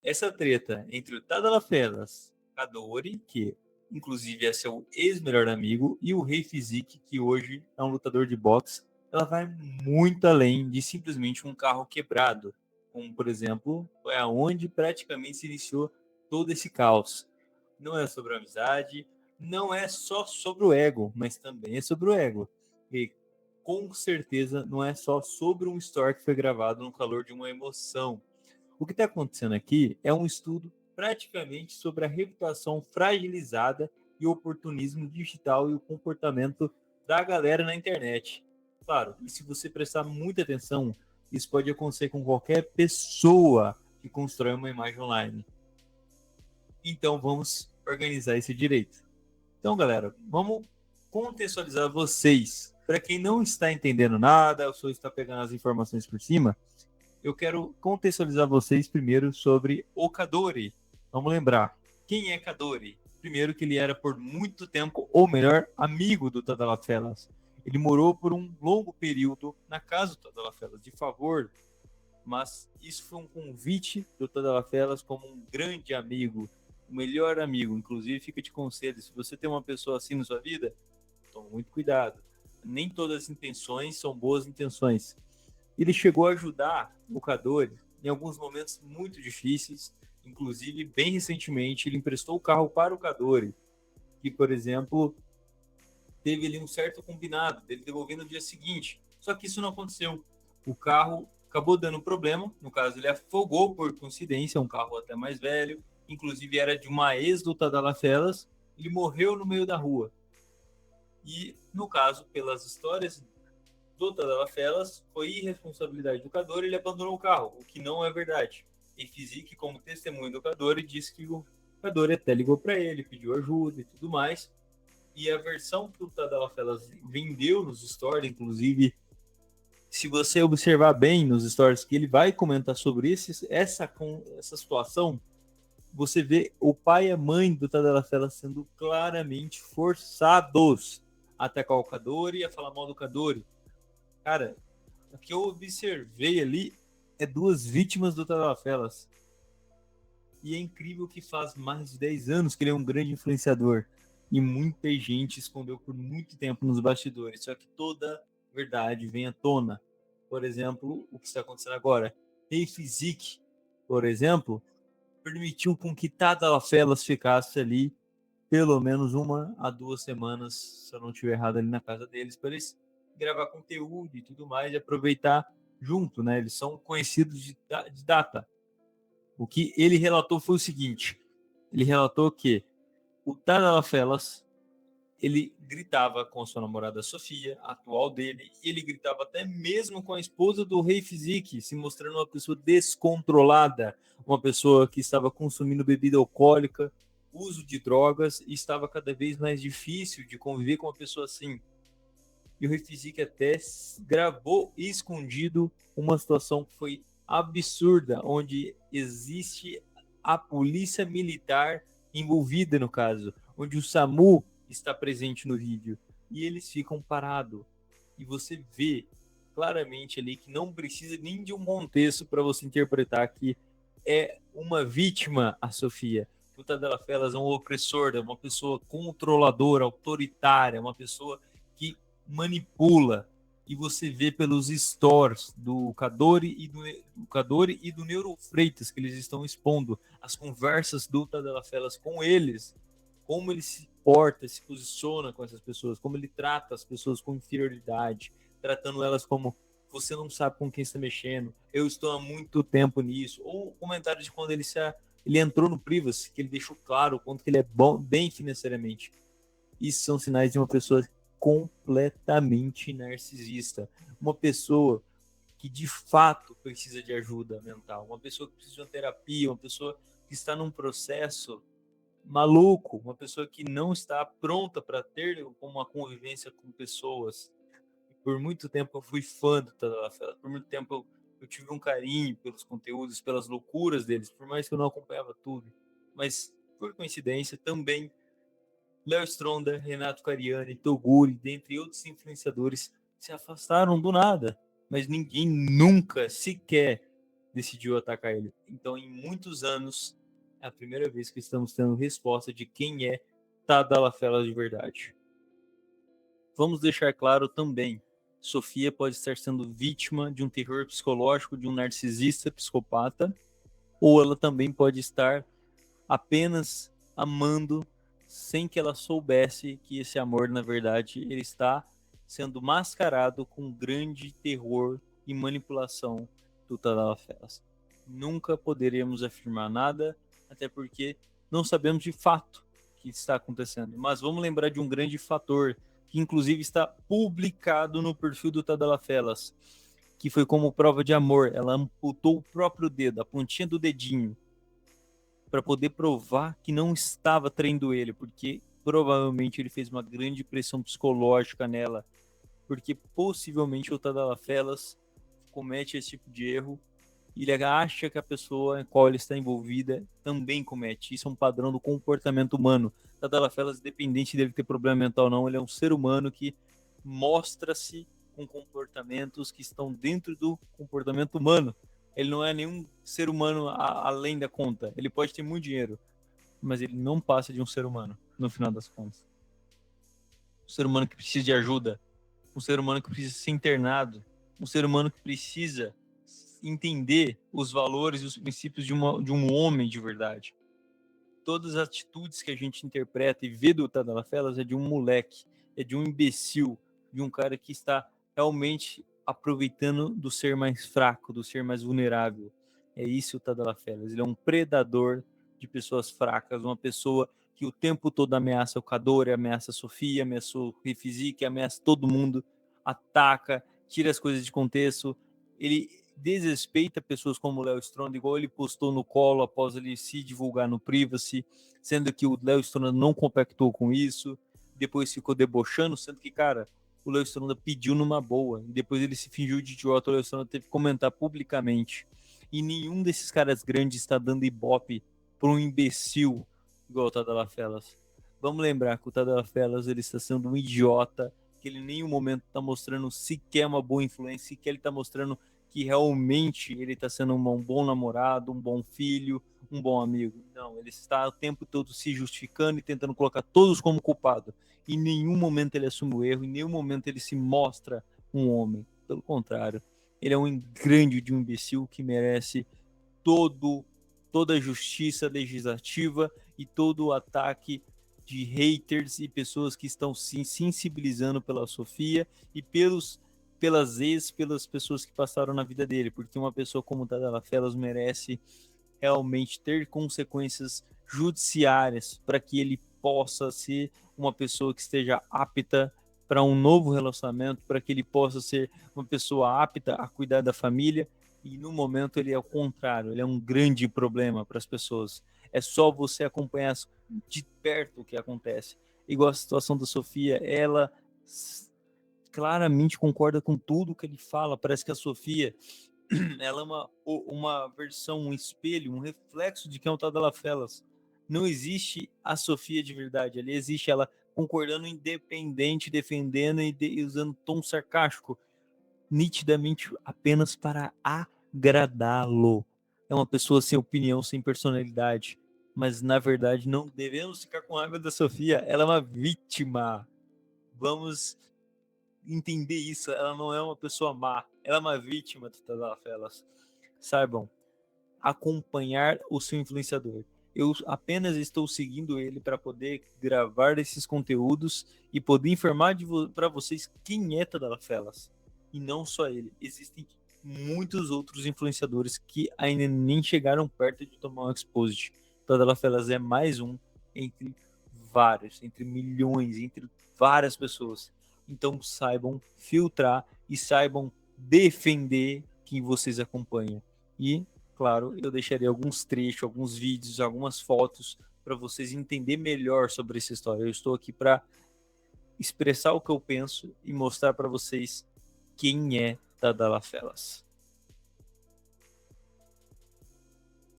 Essa treta entre o Tadalafelas, Kadori, que inclusive é seu ex-melhor amigo, e o Rei Fizik, que hoje é um lutador de boxe, ela vai muito além de simplesmente um carro quebrado, como por exemplo, foi aonde praticamente se iniciou todo esse caos. Não é sobre a amizade, não é só sobre o ego, mas também é sobre o ego. E com certeza não é só sobre um story que foi gravado no calor de uma emoção. O que está acontecendo aqui é um estudo praticamente sobre a reputação fragilizada e o oportunismo digital e o comportamento da galera na internet. Claro, e se você prestar muita atenção, isso pode acontecer com qualquer pessoa que constrói uma imagem online. Então vamos organizar esse direito. Então, galera, vamos contextualizar vocês. Para quem não está entendendo nada, ou só está pegando as informações por cima, eu quero contextualizar vocês primeiro sobre o Kadori. Vamos lembrar, quem é Kadori? Primeiro que ele era por muito tempo o melhor amigo do Tadalafelas. Ele morou por um longo período na casa do Tadalafelas, de favor, mas isso foi um convite do Tadalafelas como um grande amigo, o melhor amigo. Inclusive, fica de conselho, se você tem uma pessoa assim na sua vida, tome muito cuidado. Nem todas as intenções são boas intenções. Ele chegou a ajudar o Kadori em alguns momentos muito difíceis, inclusive bem recentemente ele emprestou o carro para o Kadori, que, por exemplo, teve ali um certo combinado dele devolver no dia seguinte. Só que isso não aconteceu. O carro acabou dando problema, no caso ele afogou por coincidência, um carro até mais velho, inclusive era de uma ex-luta da Lafelas, ele morreu no meio da rua. E, no caso, pelas histórias do Tadalafelas, foi irresponsabilidade do Kadori, ele abandonou o carro, o que não é verdade. E Fizik, como testemunho do Kadori, disse que o Kadori até ligou para ele, pediu ajuda e tudo mais. E a versão que o Tadalafelas vendeu nos stories, inclusive, se você observar bem nos stories que ele vai comentar sobre essa situação, você vê o pai e a mãe do Tadalafelas sendo claramente forçados a atacar o Kadori e a falar mal do Kadori. Cara, o que eu observei ali é duas vítimas do Tadalafelas. E é incrível que faz mais de 10 anos que ele é um grande influenciador. E muita gente escondeu por muito tempo nos bastidores. Só que toda verdade vem à tona. Por exemplo, o que está acontecendo agora. Rei Fizik, por exemplo, permitiu com que Tadalafelas ficasse ali pelo menos 1 a 2 semanas, se eu não estiver errado, ali na casa deles, para eles gravar conteúdo e tudo mais, e aproveitar junto, né? Eles são conhecidos de data. O que ele relatou foi o seguinte: ele relatou que o Tadalafelas ele gritava com sua namorada Sofia, a atual dele, e ele gritava até mesmo com a esposa do Rei Fizik, se mostrando uma pessoa descontrolada, uma pessoa que estava consumindo bebida alcoólica, uso de drogas, e estava cada vez mais difícil de conviver com uma pessoa assim. E o Rei Fizik até gravou escondido uma situação que foi absurda, onde existe a polícia militar envolvida no caso, onde o SAMU está presente no vídeo e eles ficam parados. E você vê claramente ali que não precisa nem de um contexto para você interpretar que é uma vítima a Sofia. O Tadalafelas é um opressor, é uma pessoa controladora, autoritária, uma pessoa que manipula. E você vê pelos stores do Kadori e do Neuro Freitas que eles estão expondo as conversas do Tadalafelas com eles, como ele se porta, se posiciona com essas pessoas, como ele trata as pessoas com inferioridade, tratando elas como você não sabe com quem está mexendo, eu estou há muito tempo nisso, ou comentário de quando ele entrou no Privacy, que ele deixou claro o quanto que ele é bom, bem financeiramente. Isso são sinais de uma pessoa completamente narcisista, uma pessoa que de fato precisa de ajuda mental, uma pessoa que precisa de uma terapia, uma pessoa que está num processo maluco, uma pessoa que não está pronta para ter uma convivência com pessoas. Por muito tempo eu fui fã do Tadalafela, por muito tempo eu tive um carinho pelos conteúdos, pelas loucuras deles, por mais que eu não acompanhava tudo. Mas, por coincidência, também Léo Stronda, Renato Cariani, Toguri, dentre outros influenciadores, se afastaram do nada. Mas ninguém nunca sequer decidiu atacar ele. Então, em muitos anos, é a primeira vez que estamos tendo resposta de quem é Tadalafela de verdade. Vamos deixar claro também, Sofia pode estar sendo vítima de um terror psicológico de um narcisista psicopata, ou ela também pode estar apenas amando sem que ela soubesse que esse amor, na verdade, ele está sendo mascarado com grande terror e manipulação do Tadalafelas. Nunca poderemos afirmar nada, até porque não sabemos de fato o que está acontecendo. Mas vamos lembrar de um grande fator, que inclusive está publicado no perfil do Tadalafelas, que foi como prova de amor. Ela amputou o próprio dedo, a pontinha do dedinho, para poder provar que não estava traindo ele, porque provavelmente ele fez uma grande pressão psicológica nela, porque possivelmente o Tadalafelas comete esse tipo de erro e ele acha que a pessoa em qual ele está envolvida também comete. Isso é um padrão do comportamento humano. Tadalafelas, independente dele ter problema mental ou não, ele é um ser humano que mostra-se com comportamentos que estão dentro do comportamento humano. Ele não é nenhum ser humano além da conta. Ele pode ter muito dinheiro, mas ele não passa de um ser humano, no final das contas. Um ser humano que precisa de ajuda, um ser humano que precisa ser internado, um ser humano que precisa entender os valores e os princípios de um homem de verdade. Todas as atitudes que a gente interpreta e vê do Tadalafelas é de um moleque, é de um imbecil, de um cara que está realmente aproveitando do ser mais fraco, do ser mais vulnerável. É isso o Tadalafelas. Ele é um predador de pessoas fracas, uma pessoa que o tempo todo ameaça o Kadori, ameaça a Sofia, ameaça o Rifizik, ameaça todo mundo, ataca, tira as coisas de contexto. Ele desrespeita pessoas como o Léo Stronda, igual ele postou no Colo após ele se divulgar no Privacy, sendo que o Léo Stronda não compactou com isso, depois ficou debochando, sendo que, cara, o Léo Stronda pediu numa boa, depois ele se fingiu de idiota, o Léo Stronda teve que comentar publicamente. E nenhum desses caras grandes está dando ibope para um imbecil igual o Tadalafelas. Vamos lembrar que o Tadalafelas ele está sendo um idiota, que ele em nenhum momento está mostrando sequer uma boa influência, sequer ele está mostrando que realmente ele está sendo um bom namorado, um bom filho, um bom amigo. Não, ele está o tempo todo se justificando e tentando colocar todos como culpado. Em nenhum momento ele assume o erro, em nenhum momento ele se mostra um homem. Pelo contrário, ele é um grande de um imbecil que merece toda a justiça legislativa e todo o ataque de haters e pessoas que estão se sensibilizando pela Sofia e pelas pessoas que passaram na vida dele, porque uma pessoa como Tadalafelas merece realmente ter consequências judiciárias para que ele possa ser uma pessoa que esteja apta para um novo relacionamento, para que ele possa ser uma pessoa apta a cuidar da família. E no momento ele é o contrário, ele é um grande problema para as pessoas. É só você acompanhar de perto o que acontece. Igual a situação da Sofia, ela claramente concorda com tudo que ele fala. Parece que a Sofia ela é uma versão, um espelho, um reflexo de quem é o Tadalafelas. Não existe a Sofia de verdade, ali existe ela concordando independente, defendendo e usando tom sarcástico, nitidamente apenas para agradá-lo. É uma pessoa sem opinião, sem personalidade. Mas na verdade não devemos ficar com raiva da Sofia, ela é uma vítima. Vamos entender isso, ela não é uma pessoa má, ela é uma vítima do Tadalafelas. Saibam, acompanhar o seu influenciador. Eu apenas estou seguindo ele para poder gravar esses conteúdos e poder informar para vocês quem é Tadalafelas. E não só ele, existem muitos outros influenciadores que ainda nem chegaram perto de tomar um exposed. Tadalafelas é mais um entre vários, entre milhões, entre várias pessoas. Então saibam filtrar e saibam defender quem vocês acompanham. E, claro, eu deixarei alguns trechos, alguns vídeos, algumas fotos para vocês entenderem melhor sobre essa história. Eu estou aqui para expressar o que eu penso e mostrar para vocês quem é Tadalafelas.